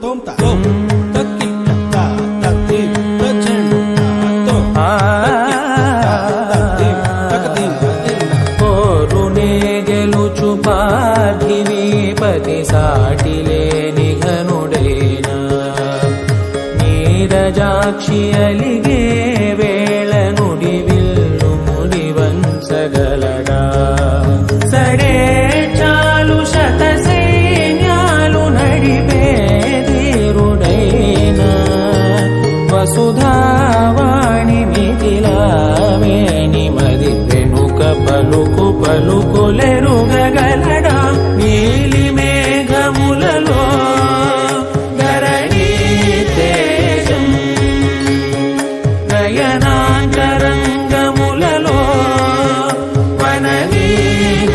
తోం తా తోం తక్కి తా తక్కి తచెండు తా తోం కోరునే గెలుచు పార్థివీపతి సాటిలేని ఘనుడేనా నీరజాక్షి అలిగే వేళ నుడి విల్లు ముడివంచగలడా సడే చాలు శత సైన్యాలు నడిపే ధీరుడైనా వసుధావాణి మిథిలావేణి మది వెనుక పలుకు పలుకులెరుగగలడా నీలి మేఘములలో ధరణీ తేజం నయనాంతరంగములలో వననీనాదం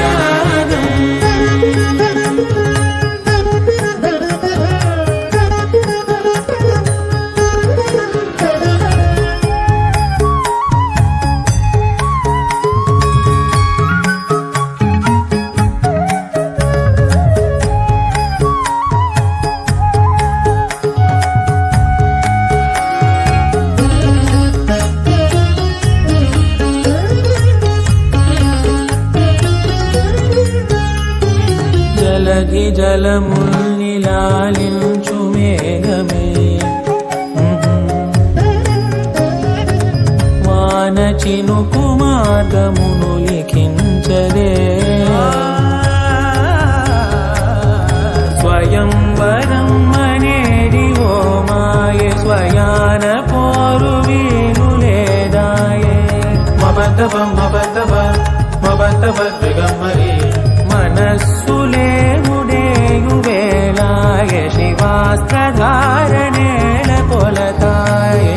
జలధి జలముల్ని లాలించు మేఘమే వాన చినుకు మార్గమును లిఖించదే స్వయంవరం అనేడి ఓ మాయ స్వయాన పోరు వీలు లేదాయే మబద్దవ మబద్దవ మబద్దవ దిగమ్మరి మనస్సులే ముడేయు వేళాయ శివాస్త్రధారణేల కొలతాయే